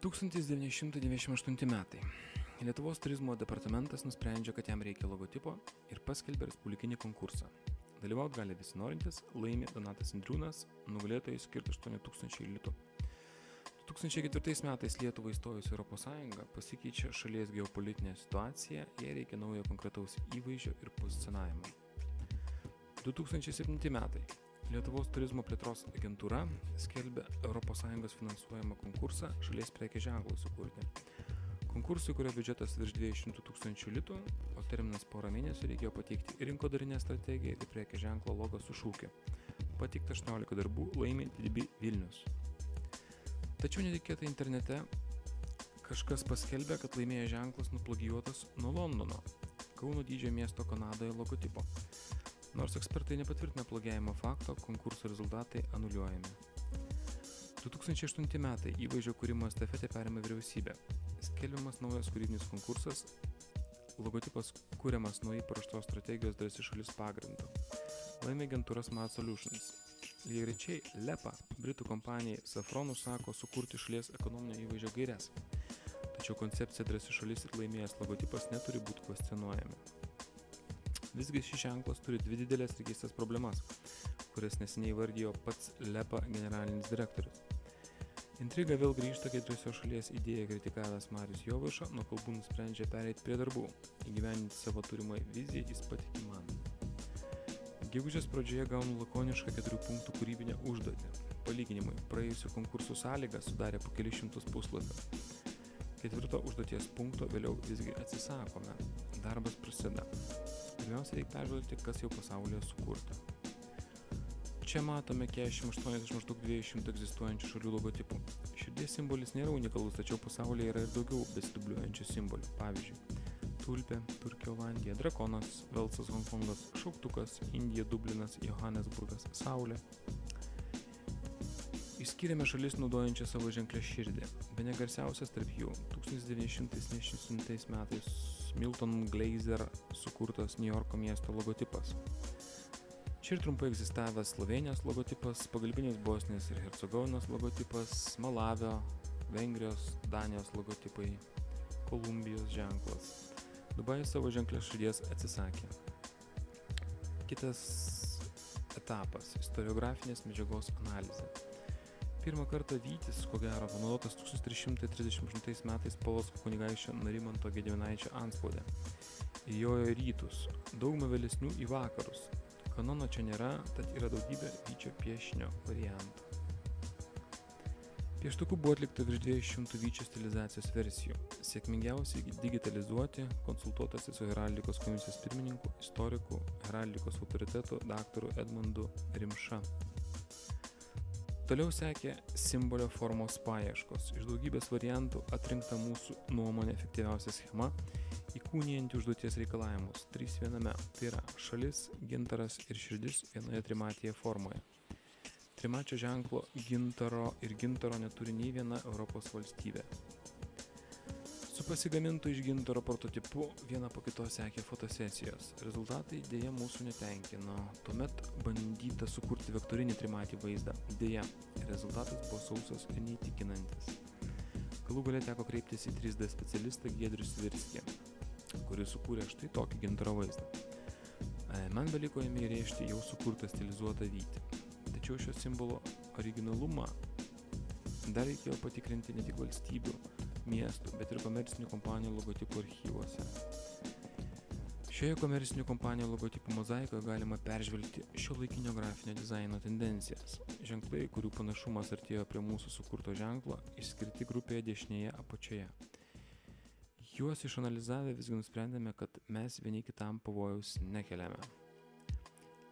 1998 metai. Lietuvos turizmo departamentas nusprendžia, kad jam reikia logotipo ir paskelbė respublikinį konkursą. Dalyvauti gali visi norintis, laimi Donatas Indriūnas, nugalėtojai skirti 8000 litų. 2004 metais Lietuvai įstojus Europos Sąjungą pasikeičia šalies geopolitinė situacija, jai reikia naujo konkretaus įvaizdžio ir pozicionavimo. 2007 metai. Lietuvos turizmo plėtros agentūra skelbia Europos Sąjungos finansuojamą konkursą šalies prekės ženklui sukurti. Konkursui, kurio biudžetas virš 200 000 litų, o terminas porą mėnesių reikėjo pateikti rinkodarinę strategiją ir prekės ženklo logo su šūkiu. Pateikta 18 darbų, laimi DB Vilnius. Tačiau netikėtai internete kažkas paskelbė, kad laimėjęs ženklas nuplagijuotas nuo Londono, Kauno dydžio miesto Kanadoje logotipo. Nors ekspertai nepatvirtina plagiavimo fakto, konkurso rezultatai anuliuojami. 2008 metai įvaizdžio kūrimo estafetę perėmė vyriausybė. Skelbiamas naujas kūrybinis konkursas, logotipas kuriamas naujai paruoštos strategijos Drąsi šalis pagrindu. Laimė agentūra Smart Solutions. Lygiagrečiai LEPA, britų kompanijai Safron užsako sukurti šalies ekonominio įvaizdžio gaires. Tačiau koncepcija Drąsi šalis ir laimėjęs logotipas neturi būti kvestionuojami. Visgi šis ženklas turi dvi didelės ir keistas problemas, kurias neseniai įvardijo pats LEPA generalinis direktorius. Intriga vėl grįžta, kai Drąsios šalies idėją kritikavęs Marius Jovaiša nuo kalbų nusprendžia pereiti prie darbų, įgyvendinti savo turimą viziją jis patikė man. Gegužės pradžioje gaunu lakonišką 4 punktų kūrybinę užduotį. Palyginimui, praėjusių konkursų sąlygą sudarė po kelius šimtus puslapių. 4 užduoties punkto vėliau visgi atsisakome. Darbas prasideda. Pirmiausia, reikia peržvelgti, kas jau pasaulyje sukurta. Čia matome 48 iš maždaug 200 egzistuojančių šalių logotipų. Širdies simbolis nėra unikalus, tačiau pasaulyje yra ir daugiau besidubliuojančių simbolių. Pavyzdžiui, tulpė, Turkija, Olandija, drakonas, Velsas, Honkongas, šauktukas, Indija, Dublinas, Johannesburgas, Saulė. Išskyrėme šalis naudojančią savo ženklę širdį. Bene garsiausias tarp jų 1977 metais Milton Glaser sukurtas New Yorko miesto logotipas. Čia ir trumpai egzistavęs Slovenijos logotipas, pagalbinis Bosnijos ir Hercegovinos logotipas, Malavio, Vengrijos, Danijos logotipai, Kolumbijos ženklas. Dubajus savo ženklės širdies atsisakė. Kitas etapas – istoriografinės medžiagos analizė. Pirmą kartą vytis, ko gero, panaudotas 1338 metais Polocko kunigaikščio Narimanto Gediminaičio antspaude. Įjojo į rytus, daugumą vėlesnių į vakarus. Kanono čia nėra, tad yra daugybė vyčio piešinio variantų. Pieštukų buvo atlikta virš 200 vyčio stilizacijos versijų. Sėkmingiausiai digitalizuoti, konsultuotasi su heraldikos komisijos pirmininku, istoriku, heraldikos autoritetu daktaru Edmundu Rimša. Toliau sekė simbolio formos paieškos. Iš daugybės variantų atrinkta mūsų nuomonė efektyviausia schema, įkūnijanti užduoties reikalavimus 3 viename. Tai yra šalis, gintaras ir širdis vienoje trimatėje formoje. Trimačio ženklo gintaro ir gintaro neturi nei viena Europos valstybė. Su pasigamintu iš gintaro prototipu viena po kitos sekė fotosesijos. Rezultatai dėja mūsų netenkino. Tuomet bandyta sukurti vektorinį trimatį vaizdą. Dėja, rezultatas buvo sausas ir neįtikinantis. Galų gale teko kreiptis į 3D specialistą Giedrių Svirskį, kuris sukūrė štai tokį gintaro vaizdą. Man beliko jame įrėžti jau sukurtą stilizuotą vytį. Tačiau šio simbolo originalumą dar reikėjo patikrinti ne tik valstybių, miestų, bet ir komercinių kompanijų logotipų archyvuose. Šioje komercinių kompanijų logotipų mozaikoje galima peržvelgti šiuolaikinio grafinio dizaino tendencijas. Ženklai, kurių panašumas artėjo prie mūsų sukurto ženklo, išskirti grupėje dešinėje apačioje. Juos išanalizavę visgi nusprendėme, kad mes vieni kitam pavojaus nekeliame.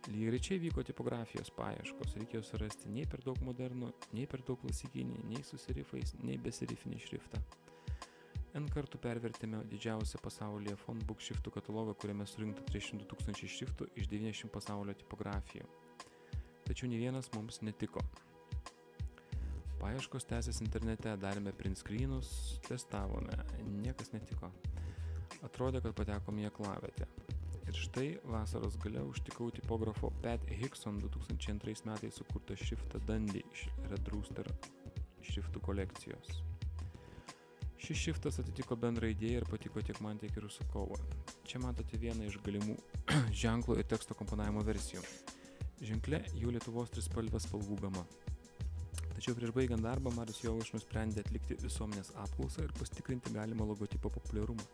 Lygiagrečiai vyko tipografijos paieškos, reikėjo surasti nei per daug modernų, nei per daug klasikinį, nei su serifais, nei be serifinį šriftą. N kartų pervertėme didžiausią pasaulyje Fontbook šriftų katalogą, kuriame surinkta 300 000 šriftų iš 90 pasaulio tipografijų. Tačiau nei vienas mums netiko. Paieškos tęsės internete, darėme print screenus, testavome, niekas netiko. Atrodė, kad patekome į aklavietę. Ir štai vasaros gale užtikau tipografo Pat Hickson 2002 metais sukurtą šriftą Dundee iš Red Rooster šriftų kolekcijos. Šis šiftas atitiko bendrą idėją ir patiko tiek man, tiek ir užsakovui. Čia matote vieną iš galimų ženklo ir teksto komponavimo versijų. Ženkle jau Lietuvos trispalvės spalvų gama. Tačiau prieš baigiant darbą Marius Jovaiša nusprendė atlikti visuomenės apklausą ir pasitikrinti galimą logotipo populiarumą.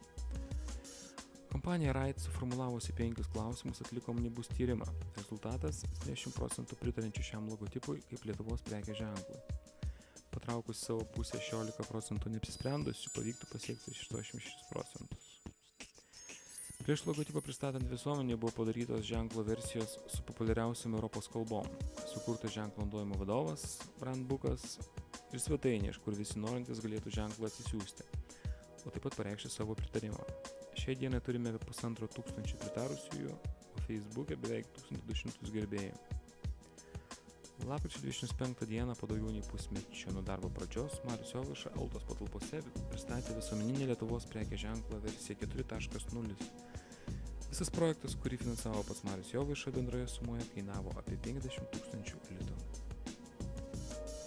Kompanija RAID suformulavusi 5 klausimus atliko omnibus tyrimą. Rezultatas – 70% pritarančių šiam logotipui kaip Lietuvos prekės ženklui. Patraukus savo pusę 16% neapsisprendusių pavyktų pasiekti 86%. Prieš logotipą pristatant visuomenį buvo padarytos ženklo versijos su populiariausiam Europos kalbom. Sukurtas ženklo naudojimo vadovas, brandbookas ir svetainė, iš kur visi norintys galėtų ženklą atsisiųsti, o taip pat pareikšti savo pritarimą. Šiai dienai turime apie 1500 pritarusiųjų, o Facebook'e beveik 1200 gerbėjų. Lapkričio 25 dieną po daugiau nei pusmečio nuo darbo pradžios Marius Jovaiša Altos patalpose pristatė visuomeninį Lietuvos prekės ženklą versiją 4.0. Visas projektas, kurį finansavo pats Marius Jovaiša bendroje sumoje, kainavo apie 50 000 litų.